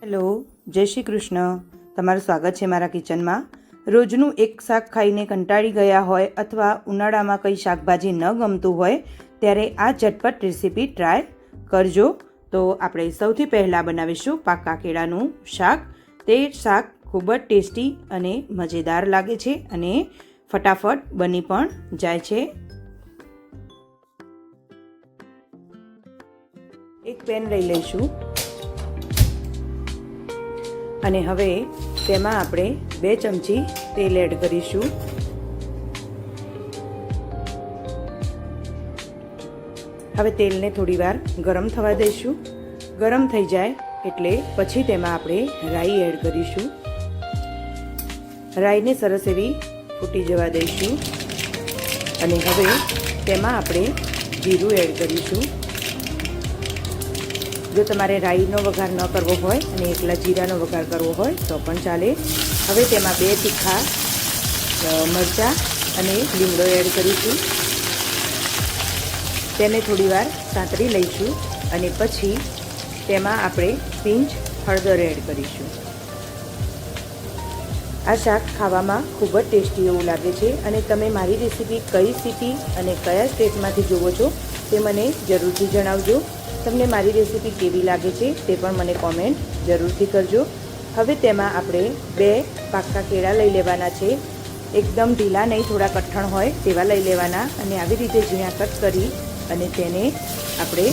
Hello, જય શ્રી કૃષ્ણ. તમારું સ્વાગત છે મારા કિચનમાં. રોજનું એક શાક ખાઈને કંટાળી ગયા હોય અથવા ઉનાળામાં કંઈ શાકભાજી ન ગમતું હોય ત્યારે આ ઝટપટ રેસીપી ટ્રાય કરજો. તો આપણે સૌથી પહેલાં બનાવીશું પાકા કેળાનું શાક. તે શાક ખૂબ જ ટેસ્ટી અને મજેદાર લાગે છે અને ફટાફટ બની પણ જાય છે. એક પેન લઈ લઈશું અને હવે તેમાં આપણે 2 ચમચી તેલ એડ કરીશું. હવે તેલને થોડીવાર ગરમ થવા દઈશું. ગરમ થઈ જાય એટલે પછી તેમાં આપણે રાઈ એડ કરીશું. રાઈને સરસ એવી ફૂટી જવા દઈશું અને હવે તેમાં આપણે જીરું એડ કરીશું. જો તમારે રાઈનો વઘાર ન કરવો હોય અને એકલા જીરાનો વઘાર કરવો હોય તો પણ ચાલે. હવે તેમાં 2 તીખા મરચાં અને લીમડો એડ કરીશું. તેને થોડીવાર સાંતળી લઈશું અને પછી તેમાં આપણે પિંચ હળદર એડ કરીશું. આ શાક ખાવામાં ખૂબ જ ટેસ્ટી એવું લાગે છે અને તમે મારી રેસીપી કઈ સિટી અને કયા સ્ટેટમાંથી જુઓ છો તે મને જરૂરથી જણાવજો. તમને મારી રેસીપી કેવી લાગે છે તે પણ મને કોમેન્ટ જરૂરથી કરજો. હવે તેમાં આપણે 2 પાકા કેળા લઈ લેવાના છે. એકદમ ઢીલા નહીં, થોડા કઠણ હોય તેવા લઈ લેવાના અને આવી રીતે ઝીણા કટ કરી અને તેને આપણે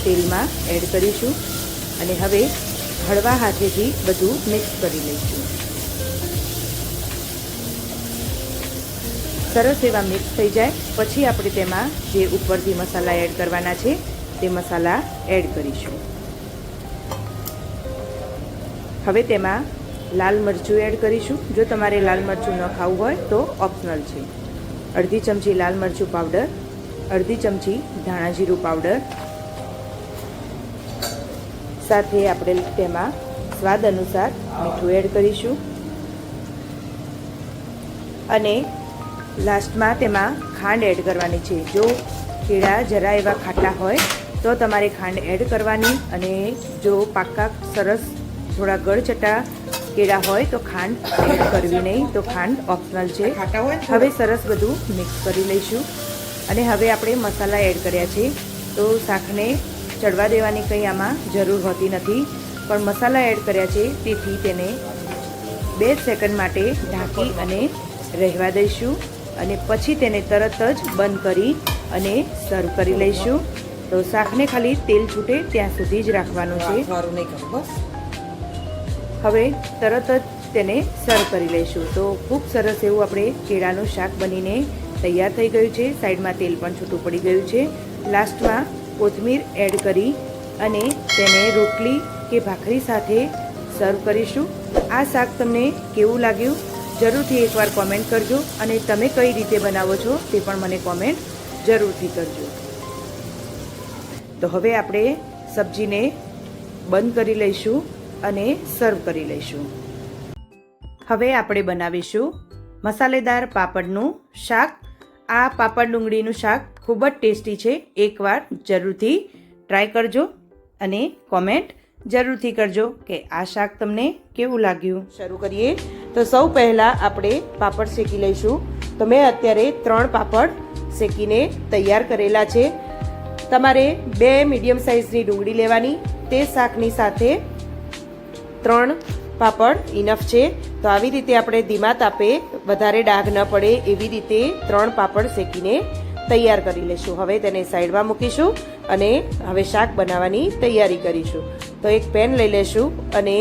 તેલમાં એડ કરીશું અને હવે હળવા હાથેથી બધું મિક્સ કરી લઈશું. સરસ એવા મિક્સ થઈ જાય પછી આપણે તેમાં જે ઉપરથી મસાલા એડ કરવાના છે તે મસાલા એડ કરીશું. હવે તેમાં લાલ મરચું એડ કરીશું. જો તમારે લાલ મરચું ન ખાવું હોય તો ઓપ્શનલ છે. અડધી ચમચી લાલ મરચું પાવડર, અડધી ચમચી ધાણા જીરું પાવડર, સાથે આપણે તેમાં સ્વાદ અનુસાર મીઠું એડ કરીશું અને લાસ્ટમાં તેમાં ખાંડ એડ કરવાની છે. જો કેળા જરા એવા ખાટા હોય તો તમારે ખાંડ એડ કરવાની અને જો પાકા સરસ થોડા ગળચટા કેળા હોય તો ખાંડ એડ કરવી નહીં, તો ખાંડ ઓપ્શનલ છે. હવે સરસ બધું મિક્સ કરી લઈશું અને હવે આપણે મસાલા એડ કર્યા છે તો શાકને ચડવા દેવાની કંઈ આમાં જરૂર હોતી નથી, પણ મસાલા એડ કર્યા છે તેથી તેને 2 સેકન્ડ માટે ઢાંકી અને રહેવા દઈશું અને પછી તેને તરત જ બંધ કરી અને સર્વ કરી લઈશું. તો શાકને ખાલી તેલ છૂટે ત્યાં સુધી જ રાખવાનું છે. હવે તરત જ તેને સર્વ કરી લઈશું. તો ખૂબ સરસ એવું આપણે કેળાનું શાક બનીને તૈયાર થઈ ગયું છે. સાઈડમાં તેલ પણ છૂટું પડી ગયું છે. લાસ્ટમાં કોથમીર એડ કરી અને તેને રોટલી કે ભાખરી સાથે સર્વ કરીશું. આ શાક તમને કેવું લાગ્યું જરૂરથી એકવાર કોમેન્ટ કરજો અને તમે કઈ રીતે બનાવો છો તે પણ મને કોમેન્ટ જરૂરથી કરજો. તો હવે આપણે સબ્જીને બંધ કરી લઈશું અને સર્વ કરી લઈશું. હવે આપણે બનાવીશું મસાલેદાર પાપડનું શાક. આ પાપડ ડુંગળીનું શાક ખૂબ જ ટેસ્ટી છે. એકવાર જરૂરથી ટ્રાય કરજો અને કોમેન્ટ જરૂરથી કરજો કે આ શાક તમને કેવું લાગ્યું. શરૂ કરીએ તો સૌ પહેલાં આપણે પાપડ શેકી લઈશું. તો મેં અત્યારે 3 પાપડ શેકીને તૈયાર કરેલા છે. તમારે 2 મીડિયમ સાઇઝની ડુંગળી લેવાની. તે શાકની સાથે 3 પાપડ ઇનફ છે. તો આવી રીતે આપણે ધીમા તાપે વધારે ડાઘ ન પડે એવી રીતે 3 પાપડ શેકીને તૈયાર કરી લઈશું. હવે તેને સાઈડમાં મૂકીશું અને હવે શાક બનાવવાની તૈયારી કરીશું. તો એક પેન લઈ લઈશું અને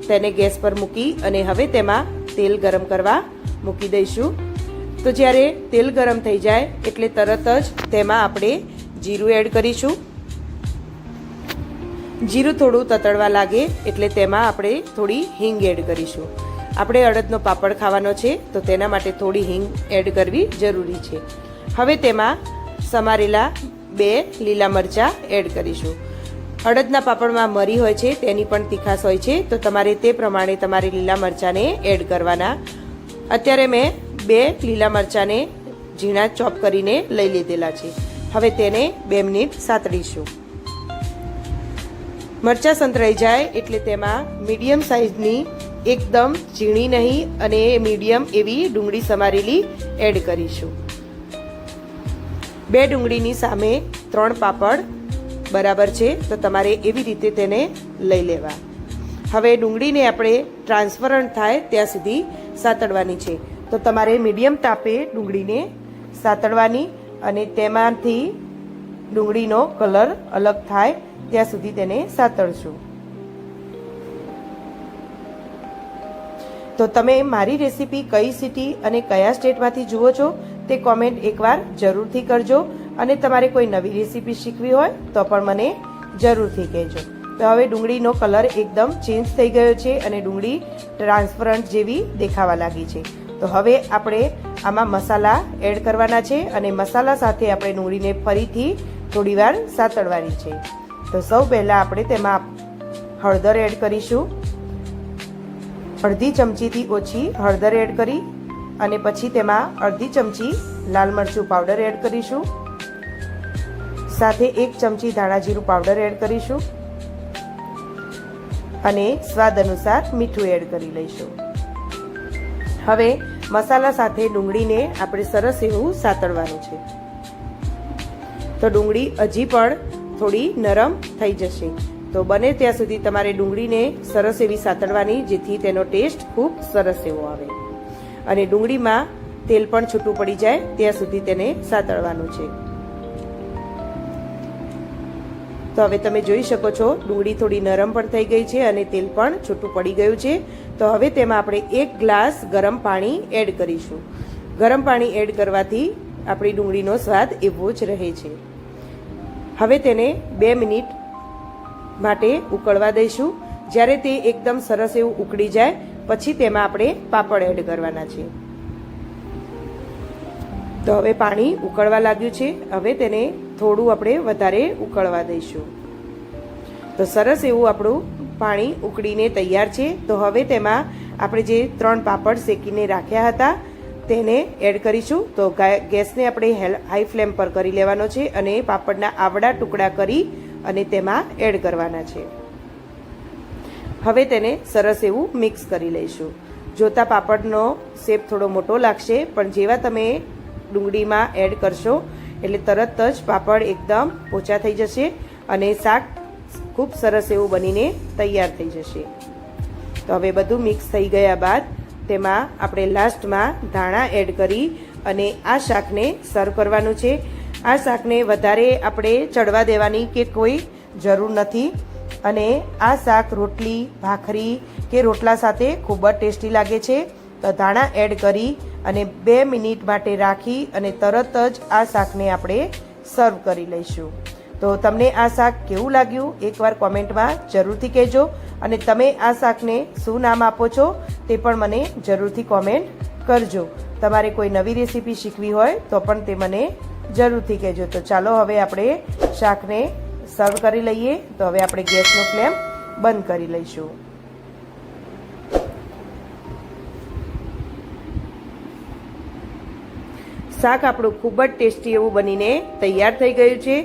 તેને ગેસ પર મૂકી અને હવે તેમાં તેલ ગરમ કરવા મૂકી દઈશું. તો જ્યારે તેલ ગરમ થઈ જાય એટલે તરત જ તેમાં આપણે જીરું એડ કરીશું. જીરું થોડું તતડવા લાગે એટલે તેમાં આપણે થોડી હિંગ એડ કરીશું. આપણે અડદનો પાપડ ખાવાનો છે તો તેના માટે થોડી હિંગ એડ કરવી જરૂરી છે. હવે તેમાં સમારેલા 2 લીલા મરચાં એડ કરીશું. અડદના પાપડમાં મરી હોય છે તેની પણ તીખાશ હોય છે તો તમારે તે પ્રમાણે તમારે લીલા મરચાંને એડ કરવાના. અત્યારે મેં 2 લીલા મરચાંને ઝીણા ચોપ કરીને લઈ લીધેલા છે. હવે તેને 2 મિનિટ સાતળીશું. મરચાં સંતળાઈ જાય એટલે તેમાં મીડિયમ સાઇઝની એકદમ ઝીણી નહીં અને મીડિયમ એવી ડુંગળી સમારેલી એડ કરીશું. 2 ડુંગળીની સામે 3 પાપડ બરાબર છે, તો તમારે એવી રીતે તેને લઈ લેવા. હવે ડુંગળીને આપણે ટ્રાન્સપરન્ટ થાય ત્યાં સુધી સાતળવાની છે, તો તમારે મીડિયમ તાપે ડુંગળીને સાતળવાની અને તેમાંથી ડુંગળીનો કલર અલગ થાય ત્યાં સુધી તેને સાતળશું. તો તમે મારી રેસીપી કઈ સિટી અને કયા સ્ટેટમાંથી જુઓ છો તે કોમેન્ટ એકવાર જરૂરથી કરજો, અને તમારે કોઈ નવી રેસીપી શીખવી હોય તો પણ મને જરૂરથી કહેજો. તો હવે ડુંગળીનો કલર એકદમ ચેન્જ થઈ ગયો છે અને ડુંગળી ટ્રાન્સપરન્ટ જેવી દેખાવા લાગી છે. તો હવે આપણે આમાં મસાલા એડ કરવાના છે અને મસાલા સાથે આપણે ડુંગળીને ફરીથી થોડીવાર સાતળવાની છે. તો સૌ પહેલાં આપણે તેમાં હળદર એડ કરીશું. અડધી ચમચીથી ઓછી હળદર એડ કરી અને પછી તેમાં અડધી ચમચી લાલ મરચું પાવડર એડ કરીશું. સાથે 1 ચમચી ધાણા જીરું પાવડર એડ કરીશું અને સ્વાદ અનુસાર મીઠું એડ કરી લઈશું. હવે મસાલા સાથે ડુંગળીને આપણે સરસ એવું સાતળવાનું છે. તો ડુંગળી હજી પણ થોડી નરમ થઈ જશે, તો બને ત્યાં સુધી તમારે ડુંગળીને સરસ એવી સાતળવાની, જેથી તેનો ટેસ્ટ ખૂબ સરસ એવો આવે અને ડુંગળીમાં તેલ પણ છૂટું પડી જાય ત્યાં સુધી તેને સાતળવાનું છે. તો હવે તમે જોઈ શકો છો ડુંગળી થોડી નરમ પણ થઈ ગઈ છે અને તેલ પણ છૂટું પડી ગયું છે. તો હવે તેમાં આપણે 1 ગ્લાસ ગરમ પાણી એડ કરીશું. ગરમ પાણી એડ કરવાથી આપણી ડુંગળીનો સ્વાદ એવો જ રહે છે. હવે તેને 2 મિનિટ માટે ઉકળવા દઈશું. જ્યારે તે એકદમ સરસ એવું ઉકળી જાય પછી તેમાં આપણે પાપડ એડ કરવાના છે. તો હવે પાણી ઉકળવા લાગ્યું છે, હવે તેને થોડું આપણે વધારે ઉકળવા દઈશું. તો સરસ એવું આપણું પાણી ઉકળીને તૈયાર છે. તો હવે તેમાં આપણે જે 3 પાપડ શેકીને રાખ્યા હતા તેને એડ કરીશું. તો ગેસને આપણે હાઈ ફ્લેમ પર કરી લેવાનો છે અને પાપડના આવડા ટુકડા કરી અને તેમાં એડ કરવાના છે. હવે તેને સરસ એવું મિક્સ કરી લઈશું. જોતા પાપડનો શેપ થોડો મોટો લાગશે, પણ જેવા તમે ડુંગળીમાં એડ કરશો એટલે તરત જ પાપડ એકદમ પોચા થઈ જશે અને શાક ખૂબ સરસ એવું બનીને તૈયાર થઈ જશે. તો હવે બધું મિક્સ થઈ ગયા બાદ તેમાં આપણે લાસ્ટમાં ધાણા એડ કરી અને આ શાકને સર્વ કરવાનું છે. આ શાકને વધારે આપણે ચડવા દેવાની કે કોઈ જરૂર નથી અને આ શાક રોટલી, ભાખરી કે રોટલા સાથે ખૂબ જ ટેસ્ટી લાગે છે. તો ધાણા એડ કરી અને 2 મિનિટ માટે રાખી અને તરત જ આ શાકને આપણે સર્વ કરી લઈશું. તો તમને આ શાક કેવું લાગ્યું એકવાર કોમેન્ટમાં જરૂરથી કહેજો, અને તમે આ શાકને શું નામ આપો છો તે પણ મને જરૂરથી કોમેન્ટ કરજો. તમારે કોઈ નવી રેસીપી શીખવી હોય તો પણ તે મને જરૂરથી કહેજો. તો ચાલો હવે આપણે શાકને સર્વ કરી લઈએ. તો હવે આપણે ગેસનો ફ્લેમ બંધ કરી લઈશું. શાક આપણું ખૂબ જ ટેસ્ટી એવું બનીને તૈયાર થઈ ગયું છે.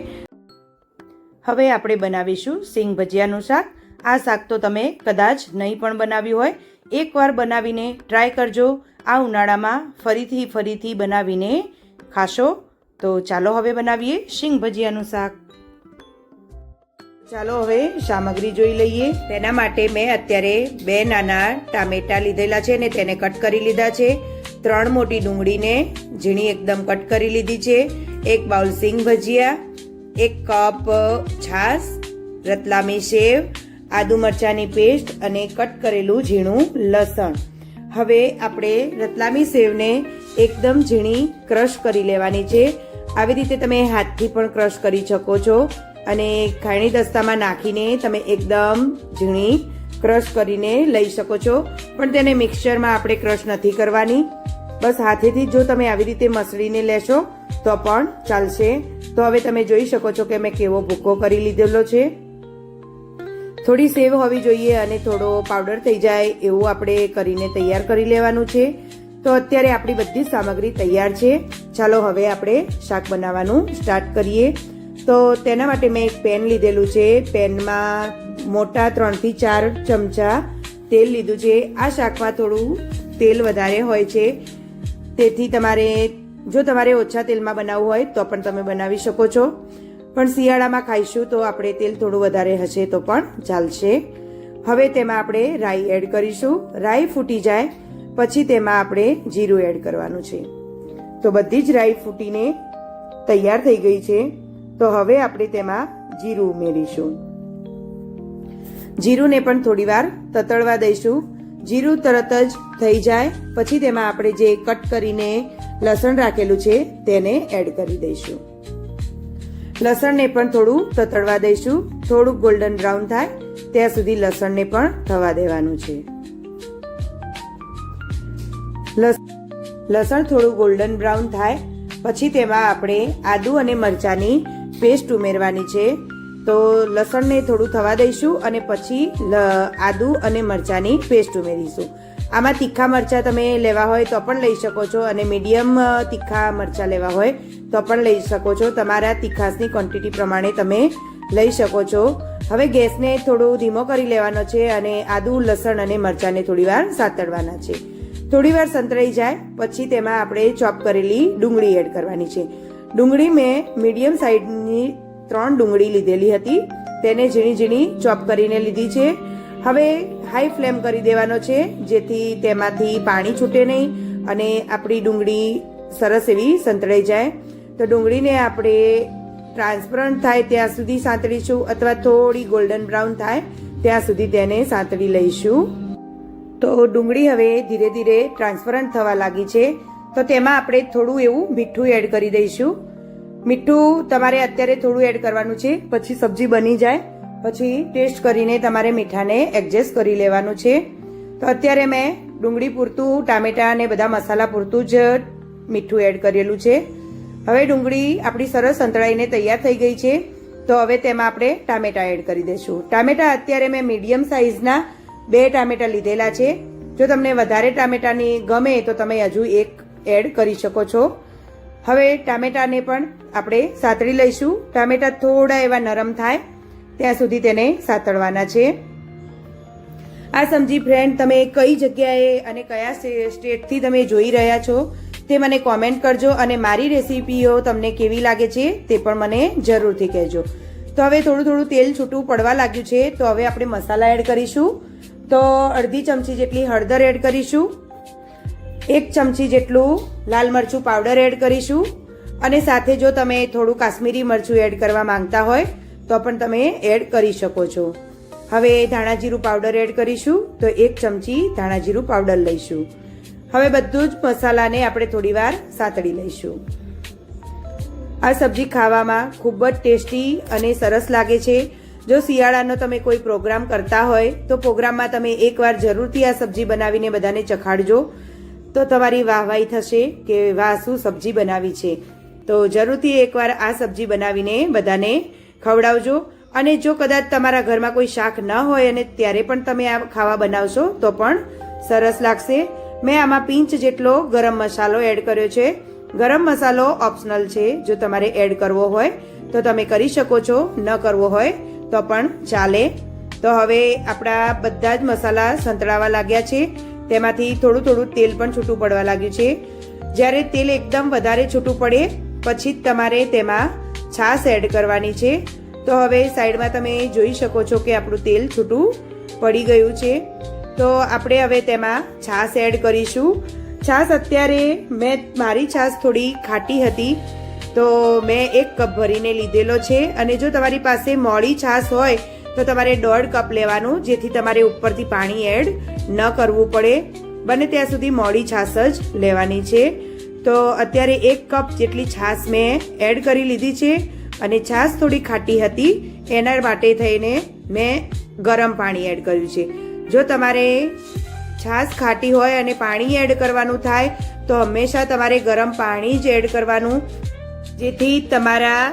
હવે આપણે બનાવીશું સિંગ ભજીયાનું શાક. આ શાક તો તમે કદાચ નહીં પણ બનાવ્યું હોય, એકવાર બનાવીને ટ્રાય કરજો. આ ઉનાળામાં ફરીથી બનાવીને ખાશો. તો ચાલો હવે બનાવીએ સિંગ ભજીયાનું શાક. ચાલો હવે સામગ્રી જોઈ લઈએ. તેના માટે મેં અત્યારે 2 નાના ટામેટાં લીધેલા છે ને તેને કટ કરી લીધા છે. 3 મોટી ડુંગળીને ઝીણી એકદમ કટ કરી લીધી છે. 1 બાઉલ સિંગ ભજીયા, 1 કપ છાશ, રતલામી સેવ, આદુ મરચાંની પેસ્ટ અને કટ કરેલું ઝીણું લસણ. હવે આપણે રતલામી સેવને એકદમ ઝીણી ક્રશ કરી લેવાની છે. આવી રીતે તમે હાથથી પણ ક્રશ કરી શકો છો અને ખાયણી દસ્તામાં નાખીને તમે એકદમ ઝીણી ક્રશ કરીને લઈ શકો છો, પણ તેને મિક્સચરમાં આપણે ક્રશ નથી કરવાની. બસ હાથેથી જો તમે આવી રીતે મસળીને લેશો તો પણ ચાલશે. તો હવે તમે જોઈ શકો છો કે મેં કેવો ભૂકો કરી લીધેલો છે. થોડી સેવ હોવી જોઈએ અને થોડો પાવડર થઈ જાય એવું આપણે કરીને તૈયાર કરી લેવાનું છે. તો અત્યારે આપણી બધી સામગ્રી તૈયાર છે. ચાલો હવે આપણે શાક બનાવવાનું સ્ટાર્ટ કરીએ. તો તેના માટે મેં એક પેન લીધેલું છે. પેનમાં મોટા 3 થી 4 ચમચા તેલ લીધું છે. આ શાકમાં થોડું તેલ વધારે હોય છે, તેથી જો તમારે ઓછા તેલમાં બનાવવું હોય તો પણ તમે બનાવી શકો છો, પણ શિયાળામાં ખાઈશું તો આપણે તેલ થોડું વધારે હશે તો પણ ચાલશે. હવે તેમાં આપણે રાઈ એડ કરીશું. રાઈ ફૂટી જાય પછી તેમાં આપણે જીરું એડ કરવાનું છે. તો બધી જ રાઈ ફૂટીને તૈયાર થઈ ગઈ છે. તો હવે આપણે તેમાં જીરું ઉમેરીશું. જીરુંને પણ થોડી વાર તતડવા દઈશું. જીરું તરત જ થઈ જાય પછી તેમાં આપણે જે કટ કરીને લસણ રાખેલું છે તેને એડ કરી દઈશું. લસણને પણ થોડું તતડવા દઈશું. થોડું ગોલ્ડન બ્રાઉન થાય ત્યાં સુધી લસણને પણ થવા દેવાનું છે. લસણ થોડું ગોલ્ડન બ્રાઉન થાય પછી તેમાં આપણે આદુ અને મરચાંની પેસ્ટ ઉમેરવાની છે. તો લસણને થોડું થવા દઈશું અને પછી આદુ અને મરચાંની પેસ્ટ ઉમેરીશું. આમાં તીખા મરચાં તમે લેવા હોય તો પણ લઈ શકો છો અને મીડિયમ તીખા મરચાં લેવા હોય તો પણ લઈ શકો છો. તમારા તીખાસની ક્વોન્ટિટી પ્રમાણે તમે લઈ શકો છો. હવે ગેસને થોડું ધીમો કરી લેવાનો છે અને આદુ લસણ અને મરચાંને થોડી વાર સાતળવાના છે. થોડી વાર સંતળાઈ જાય પછી તેમાં આપણે ચોપ કરેલી ડુંગળી એડ કરવાની છે. ડુંગળી મેં મીડિયમ સાઇઝની 3 ડુંગળી લીધેલી હતી, તેને ઝીણી ઝીણી ચોપ કરીને લીધી છે. હવે હાઈ ફ્લેમ કરી દેવાનો છે જેથી તેમાંથી પાણી છૂટે નહીં અને આપણી ડુંગળી સરસ એવી સંતળાઈ જાય. તો ડુંગળીને આપણે ટ્રાન્સપરન્ટ થાય ત્યાં સુધી સાંતળીશું અથવા થોડી ગોલ્ડન બ્રાઉન થાય ત્યાં સુધી તેને સાંતળી લઈશું. તો ડુંગળી હવે ધીરે ધીરે ટ્રાન્સપરન્ટ થવા લાગી છે. તો તેમાં આપણે થોડું એવું મીઠું એડ કરી દઈશું. મીઠું તમારે અત્યારે થોડું એડ કરવાનું છે, પછી સબ્જી બની જાય પછી ટેસ્ટ કરીને તમારે મીઠાને એડજસ્ટ કરી લેવાનું છે. તો અત્યારે મેં ડુંગળી પૂરતું, ટામેટાં અને બધા મસાલા પૂરતું જ મીઠું એડ કરેલું છે. હવે ડુંગળી આપણી સરસ સંતળાઈને તૈયાર થઈ ગઈ છે. તો હવે તેમાં આપણે ટામેટાં એડ કરી દઈશું. ટામેટાં અત્યારે મેં મીડિયમ સાઇઝના 2 ટામેટાં લીધેલા છે. જો તમને વધારે ટામેટાની ગમે તો તમે હજુ 1 એડ કરી શકો છો. હવે ટામેટાને પણ આપણે સાતળી લઈશું. ટામેટા થોડા એવા નરમ થાય ત્યાં સુધી તેને સાતળવાના છે. આ સબ્જી ફ્રેન્ડ તમે કઈ જગ્યાએ અને કયા સ્ટેટથી તમે જોઈ રહ્યા છો તે મને કોમેન્ટ કરજો અને મારી રેસીપીઓ તમને કેવી લાગે છે તે પણ મને જરૂરથી કહેજો. તો હવે થોડું થોડું તેલ છૂટું પડવા લાગ્યું છે. તો હવે આપણે મસાલા એડ કરીશું. તો અડધી ચમચી જેટલી હળદર એડ કરીશું. 1 ચમચી જેટલું લાલ મરચું પાવડર એડ કરીશું અને સાથે જો તમે થોડું કાશ્મીરી મરચું એડ કરવા માંગતા હોય તો પણ તમે એડ કરી શકો છો. હવે ધાણા જીરું પાવડર એડ કરીશું. તો 1 ચમચી ધાણા જીરું પાવડર લઈશું. હવે બધું જ મસાલાને આપણે થોડી વાર સાતળી લઈશું. આ સબ્જી ખાવામાં ખૂબ જ ટેસ્ટી અને સરસ લાગે છે. જો શિયાળાનો તમે કોઈ પ્રોગ્રામ કરતા હોય તો પ્રોગ્રામમાં તમે એકવાર જરૂરથી આ સબ્જી બનાવીને બધાને ચખાડજો. તો તમારી વાહવાહી થશે કે વાહ શું સબ્જી બનાવી છે. તો જરૂરથી એકવાર આ સબ્જી બનાવીને બધાને ખવડાવજો. અને જો કદાચ તમારા ઘરમાં કોઈ શાક ન હોય અને ત્યારે પણ તમે આ ખાવા બનાવશો તો પણ સરસ લાગશે. મેં આમાં પિંચ જેટલો ગરમ મસાલો એડ કર્યો છે. ગરમ મસાલો ઓપ્શનલ છે, જો તમારે એડ કરવો હોય તો તમે કરી શકો છો, ન કરવો હોય તો પણ ચાલે. તો હવે આપણા બધા જ મસાલા સંતળાવા લાગ્યા છે. તેમાંથી થોડું થોડું તેલ પણ છૂટું પડવા લાગ્યું છે. જ્યારે તેલ એકદમ વધારે છૂટું પડે પછી જ તમારે તેમાં છાશ એડ કરવાની છે. તો હવે સાઈડમાં તમે જોઈ શકો છો કે આપણું તેલ છૂટું પડી ગયું છે. તો આપણે હવે તેમાં છાશ એડ કરીશું. છાશ અત્યારે મારી છાશ થોડી ખાટી હતી તો મેં 1 કપ ભરીને લીધેલો છે. અને જો તમારી પાસે મોળી છાશ હોય તો તમારે 1.5 કપ લેવાનું, જેથી તમારે ઉપરથી પાણી એડ ન કરવું પડે. બને ત્યાં સુધી મોળી છાશ જ લેવાની છે. તો અત્યારે 1 કપ જેટલી છાશ મેં એડ કરી લીધી છે અને છાશ થોડી ખાટી હતી એના માટે થઈને મેં ગરમ પાણી એડ કર્યું છે. જો તમારે છાશ ખાટી હોય અને પાણી એડ કરવાનું થાય તો હંમેશા તમારે ગરમ પાણી જ એડ કરવાનું, જેથી તમારા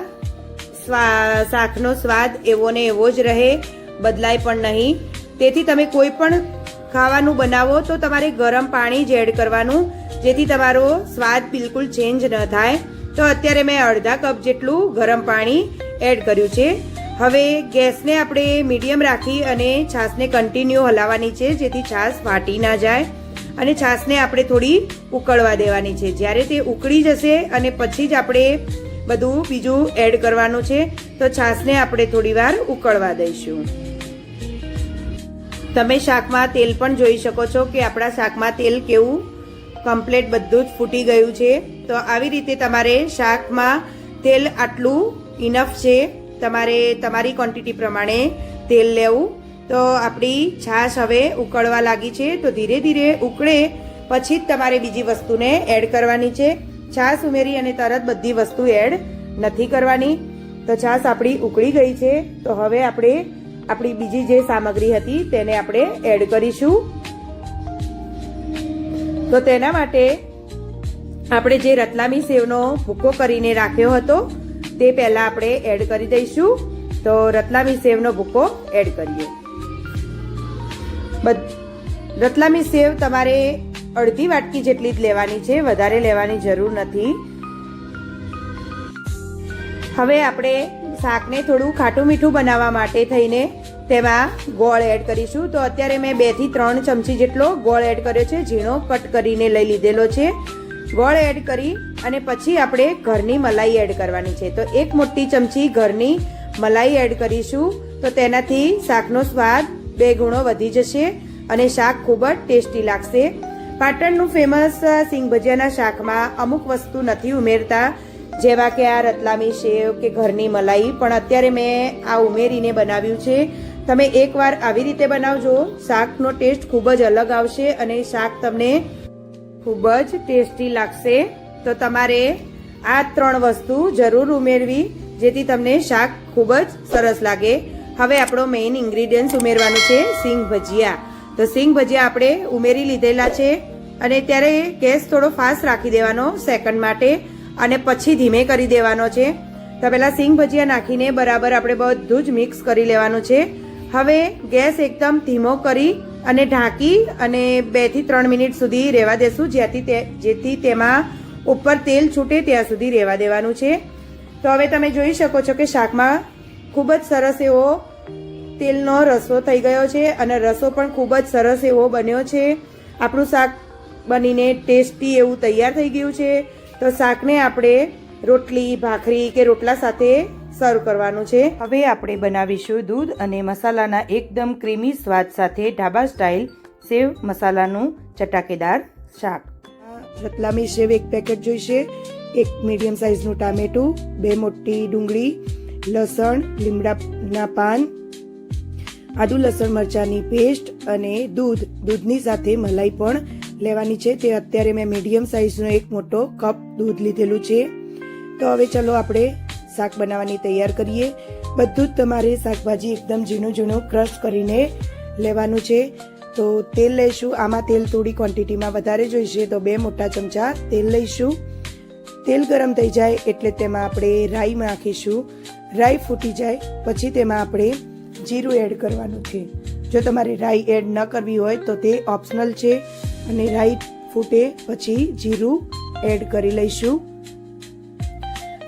શાકનો સ્વાદ એવો ને એવો જ રહે, બદલાય પણ નહીં. તેથી તમે કોઈ પણ ખાવાનું બનાવો તો તમારે ગરમ પાણી જ એડ કરવાનું, જેથી તમારો સ્વાદ બિલકુલ ચેન્જ ન થાય. તો અત્યારે મેં 1/2 કપ જેટલું ગરમ પાણી એડ કર્યું છે. હવે ગેસને આપણે મીડિયમ રાખી અને છાશને કન્ટિન્યુ હલાવવાની છે, જેથી છાશ ફાટી ના જાય. અને છાશને આપણે થોડી ઉકળવા દેવાની છે. જ્યારે તે ઉકળી જશે અને પછી જ આપણે બધું બીજું એડ કરવાનું છે, તો છાશને આપણે થોડી વાર ઉકળવા દઈશું. તમે શાકમાં તેલ પણ જોઈ શકો છો કે આપણા શાકમાં તેલ કેવું કમ્પ્લીટ બધું જ ફૂટી ગયું છે. તો આવી રીતે તમારે શાકમાં તેલ આટલું ઇનફ છે, તમારે તમારી ક્વોન્ટિટી પ્રમાણે તેલ લેવું. તો આપણી છાશ હવે ઉકળવા લાગી છે, તો ધીરે ધીરે ઉકળે પછી જ તમારે બીજી વસ્તુને એડ કરવાની છે. છાશ ઉમેરી અને તરત બધી વસ્તુ એડ નથી કરવાની. તો છાશ આપણી ઉકળી ગઈ છે, તો હવે આપણે આપણી બીજી જે સામગ્રી હતી તેને આપણે એડ કરીશું. તો તેના માટે આપણે જે રતલામી સેવનો ભૂકો કરીને રાખ્યો હતો તે પહેલા આપણે એડ કરી દઈશું. તો રતલામી સેવનો ભૂકો એડ કરીએ. રતલામી સેવ તમારે અડધી વાટકી જેટલી જ લેવાની છે, વધારે લેવાની જરૂર નથી. હવે આપણે શાકને થોડું ખાટું મીઠું બનાવવા માટે થઈને તેમાં ગોળ એડ કરીશું. તો અત્યારે મેં 2 થી 3 ચમચી જેટલો ગોળ એડ કર્યો છે, ઝીણો કટ કરીને લઈ લીધેલો છે. ગોળ એડ કરી અને પછી આપણે ઘરની મલાઈ એડ કરવાની છે. તો 1 મોટી ચમચી ઘરની મલાઈ એડ કરીશું. તો તેનાથી શાકનો સ્વાદ 2 ગણો વધી જશે અને શાક ખૂબ જ ટેસ્ટી લાગશે. પાટણનું ફેમસ સિંગ ભજીયાના શાકમાં અમુક વસ્તુ નથી ઉમેરતા, જેવા કે આ રતલામી સેવ કે ઘરની મલાઈ, પણ અત્યારે મેં આ ઉમેરીને બનાવ્યું છે. તમે એકવાર આવી રીતે બનાવજો, શાકનો ટેસ્ટ ખૂબ જ અલગ આવશે અને શાક તમને ખૂબ જ ટેસ્ટી લાગશે. તો તમારે આ 3 વસ્તુ જરૂર ઉમેરવી, જેથી તમને શાક ખૂબ જ સરસ લાગે. હવે આપણો મેઇન ઇન્ગ્રીડિયન્ટ ઉમેરવાનું છે સિંગ ભજીયા. તો સિંગ ભજીયા આપણે ઉમેરી લીધેલા છે અને ત્યારે ગેસ થોડો ફાસ્ટ રાખી દેવાનો સેકન્ડ માટે અને પછી ધીમે કરી દેવાનો છે. તો પહેલાં સિંગ ભજીયા નાખીને બરાબર આપણે બધું જ મિક્સ કરી લેવાનું છે. હવે ગેસ એકદમ ધીમો કરી અને ઢાંકી અને 2 થી 3 મિનિટ સુધી રહેવા દેશું, જેથી તેમાં ઉપર તેલ છૂટે ત્યાં સુધી રહેવા દેવાનું છે. તો હવે તમે જોઈ શકો છો કે શાકમાં ખૂબ જ સરસ એવો તેલનો રસો થઈ ગયો છે અને રસો પણ ખૂબ જ સરસ એવો બન્યો છે. આપણું શાક બનીને ટેસ્ટી એવું તૈયાર થઈ ગયું છે. તો શાકને આપણે રોટલી, ભાખરી કે રોટલા સાથે સર્વ કરવાનું છે. હવે આપણે બનાવીશું દૂધ અને મસાલાના એકદમ ક્રીમી સ્વાદ સાથે ઢાબા સ્ટાઇલ સેવ મસાલાનું ચટાકેદાર શાક. રતલામી સેવ 1 પેકેટ જોઈશે, 1 મીડિયમ સાઇઝનું ટામેટું, 2 મોટી ડુંગળી, લસણ, લીમડાના પાન, આદુ લસણ મરચાંની પેસ્ટ અને દૂધની સાથે મલાઈ પણ લેવાની છે. તે અત્યારે મેં મીડિયમ સાઇઝનો 1 મોટો કપ દૂધ લીધેલું છે. તો હવે ચલો આપણે શાક બનાવવાની તૈયાર કરીએ. બધું જ તમારે શાકભાજી એકદમ ઝીણું ઝીણું ક્રશ કરીને લેવાનું છે. તો તેલ લઈશું. આમાં તેલ થોડી ક્વોન્ટિટીમાં વધારે જોઈશે, તો 2 મોટા ચમચા તેલ લઈશું. તેલ ગરમ થઈ જાય એટલે તેમાં આપણે રાઈ નાખીશું. રાઈ ફૂટી જાય પછી તેમાં આપણે જીરું એડ કરવાનું છે. જો તમારે રાઈ એડ ન કરવી હોય તો તે ઓપ્શનલ છે અને રાઈ ફૂટે પછી જીરું એડ કરી લઈશું.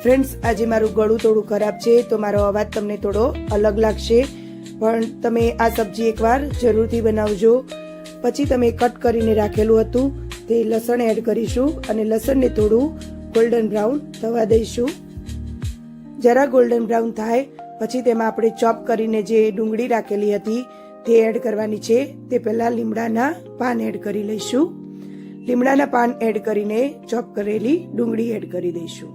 ફ્રેન્ડ્સ, આજે મારું ગળું થોડું ખરાબ છે, તો મારો અવાજ તમને થોડો અલગ લાગશે, પણ તમે આ સબ્જી એકવાર જરૂરથી બનાવજો. પછી તમે કટ કરીને રાખેલું હતું તે લસણ એડ કરીશું અને લસણને થોડું ગોલ્ડન બ્રાઉન થવા દઈશું. જરા ગોલ્ડન બ્રાઉન થાય પછી તેમાં આપણે ચોપ કરીને જે ડુંગળી રાખેલી હતી તે એડ કરવાની છે. તે પહેલાં લીમડાના પાન એડ કરી લઈશું. લીમડાના પાન એડ કરીને ચોપ કરેલી ડુંગળી એડ કરી દઈશું.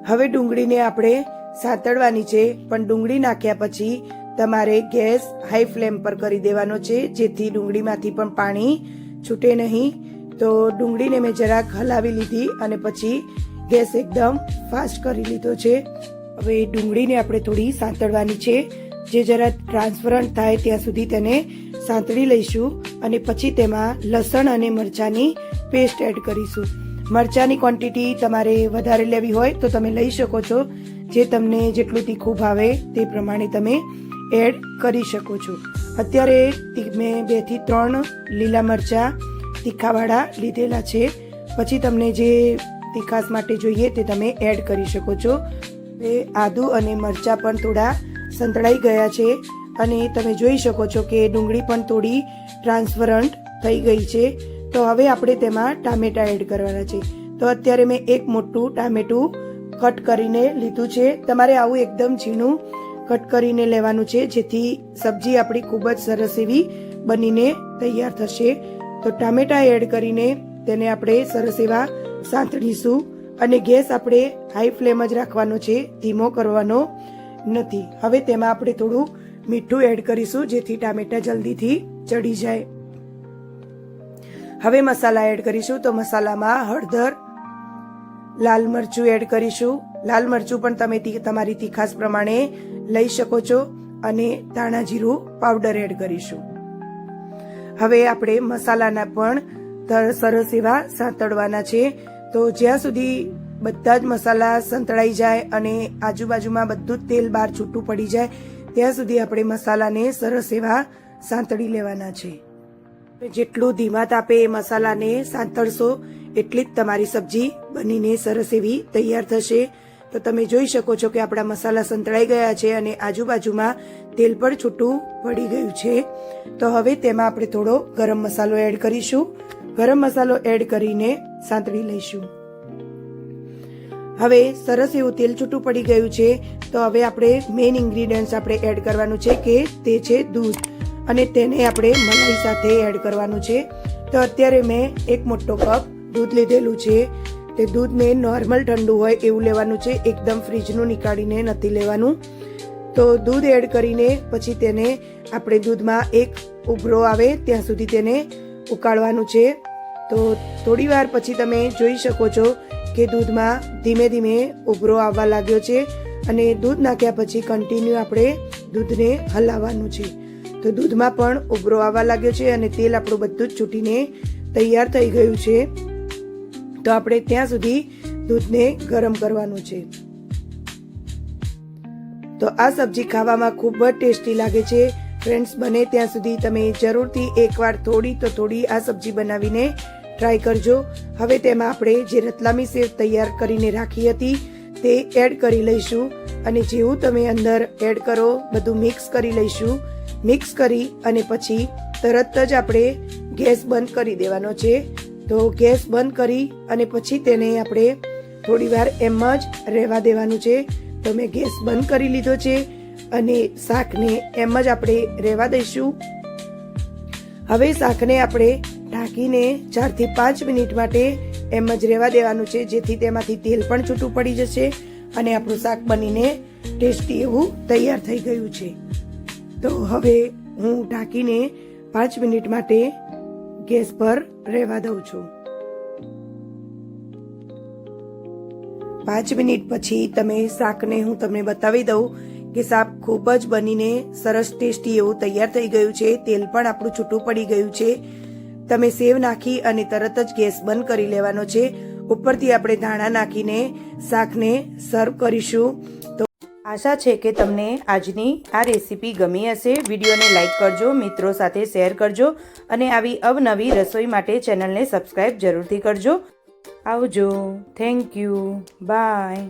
હવે ડુંગળીને આપણે સાતળવાની છે, પણ ડુંગળી નાખ્યા પછી તમારે ગેસ હાઈ ફ્લેમ પર કરી દેવાનો છે, જેથી ડુંગળીમાંથી પણ પાણી છૂટે નહીં. તો ડુંગળીને મેં જરાક હલાવી લીધી અને પછી ગેસ એકદમ ફાસ્ટ કરી લીધો છે. હવે ડુંગળીને આપણે થોડી સાંતળવાની છે, જે જરા ટ્રાન્સપરન્ટ થાય ત્યાં સુધી તેને સાંતળી લઈશું અને પછી તેમાં લસણ અને મરચાંની પેસ્ટ એડ કરીશું. મરચાંની ક્વોન્ટિટી તમારે વધારે લેવી હોય તો તમે લઈ શકો છો, જે તમને જેટલું તીખું ભાવે તે પ્રમાણે તમે એડ કરી શકો છો. અત્યારે મેં 2 થી 3 લીલા મરચાં તીખાવાળા લીધેલા છે. પછી તમને જે તીખાસ માટે જોઈએ તે તમે એડ કરી શકો છો. એ આદુ અને મરચાં પણ થોડા સંતળાઈ ગયા છે અને તમે જોઈ શકો છો કે ડુંગળી પણ થોડી ટ્રાન્સપરન્ટ થઈ ગઈ છે. તો હવે આપણે તેમાં ટામેટાં એડ કરવાના છે. તો અત્યારે મેં એક મોટું ટામેટું કટ કરીને લીધું છે. તમારે આવું એકદમ ઝીણું કટ કરીને લેવાનું છે, જેથી સબ્જી આપણી ખૂબ જ સરસ એવી બનીને તૈયાર થશે. તો ટામેટાં એડ કરીને તેને આપણે સરસ એવા સાંતળીશું અને ગેસ આપણે હાઈ ફ્લેમ જ રાખવાનો છે, ધીમો કરવાનો નથી. હવે તેમાં આપણે થોડું મીઠું એડ કરીશું, જેથી ટામેટાં જલ્દીથી ચડી જાય. હવે મસાલા એડ કરીશું. તો મસાલામાં હળદર, લાલ મરચું એડ કરીશું. લાલ મરચું પણ તમે તમારી તીખાસ પ્રમાણે લઈ શકો છો અને ધાણા જીરું પાવડર એડ કરીશું. હવે આપણે મસાલાના પણ સરસ એવા સાંતળવાના છે. તો જ્યાં સુધી બધા જ મસાલા સંતળાઈ જાય અને આજુબાજુમાં બધું જ તેલ બહાર છૂટું પડી જાય ત્યાં સુધી આપણે મસાલાને સરસ એવા સાંતળી લેવાના છે. જેટલું ધીમા તાપે એ મસાલાને સાંતળશો એટલી જ તમારી સબ્જી બનીને સરસ એવી તૈયાર થશે. તો તમે જોઈ શકો છો કે આપણા મસાલા સંતળાઈ ગયા છે અને આજુબાજુમાં તેલ પણ છૂટું પડી ગયું છે. તો હવે તેમાં આપણે થોડો ગરમ મસાલો એડ કરીશું. ગરમ મસાલો એડ કરીને સાંતળી લઈશું. હવે સરસ એવું તેલ છૂટું પડી ગયું છે. તો હવે આપણે મેઇન ઇન્ગ્રીડિયન્ટ્સ આપણે એડ કરવાનું છે કે તે છે દૂધ, અને તેને આપણે મલાઈ સાથે એડ કરવાનું છે. તો અત્યારે મેં એક મોટો કપ દૂધ લીધેલું છે. તે દૂધને નોર્મલ ઠંડુ હોય એવું લેવાનું છે, એકદમ ફ્રીજનું નીકાળીને નથી લેવાનું. તો દૂધ એડ કરીને પછી તેને આપણે દૂધમાં એક ઉભરો આવે ત્યાં સુધી તેને ઉકાળવાનું છે. તો થોડી વાર પછી તમે જોઈ શકો છો કે દૂધમાં ધીમે ધીમે ઉભરો આવવા લાગ્યો છે અને દૂધ નાખ્યા પછી કન્ટિન્યુ આપણે દૂધને હલાવવાનું છે. તો દૂધમાં પણ ઉભરો આવવા લાગ્યો છે અને તેલ આપણું બધું જ છૂટીને તૈયાર થઈ ગયું છે. તો આપણે ત્યાં સુધી દૂધને ગરમ કરવાનું છે. તો આ સબ્જી ખાવામાં ખૂબ જ ટેસ્ટી લાગે છે. ફ્રેન્ડ્સ, બને ત્યાં સુધી તમે જરૂરથી એકવાર થોડી આ સબ્જી બનાવીને ટ્રાય કરજો. હવે તેમાં આપણે જે રતલામી સેવ તૈયાર કરીને રાખી હતી તે એડ કરી લઈશું અને જેવું તમે અંદર એડ કરો બધું મિક્સ કરી લઈશું. મિક્સ કરી અને પછી તરત જ આપણે ગેસ બંધ કરી દેવાનો છે. તો ગેસ બંધ કરી અને પછી તેને આપણે થોડી વાર એમ જ રહેવા દેવાનું છે. તો મેં ગેસ બંધ કરી લીધો છે અને શાકને એમ જ આપણે રહેવા દઈશું. હવે શાકને આપણે ઢાંકીને 4 થી 5 મિનિટ માટે એમ જ રહેવા દેવાનું છે, જેથી તેમાંથી તેલ પણ છૂટું પડી જશે અને આપણું શાક બનીને ટેસ્ટી એવું તૈયાર થઈ ગયું છે. તો હવે હું ઢાંકીને 5 મિનિટ માટે ગેસ પર રહેવા દઉં છું. 5 મિનિટ પછી તમે શાકને હું તમને બતાવી દઉં કે શાક ખૂબ જ બનીને સરસ ટેસ્ટી એવું તૈયાર થઈ ગયું છે. તેલ પણ આપણું છૂટું પડી ગયું છે. તમે સેવ નાખી અને તરત જ ગેસ બંધ કરી લેવાનો છે. ઉપરથી આપણે ધાણા નાખીને શાકને સર્વ કરીશું. તો આશા છે કે તમને આજની આ રેસીપી ગમી હશે. વિડીયોને લાઈક કરજો, મિત્રો સાથે શેર કરજો અને આવી અવનવી રસોઈ માટે ચેનલને સબસ્ક્રાઈબ જરૂરથી કરજો. આવજો. Thank you. બાય.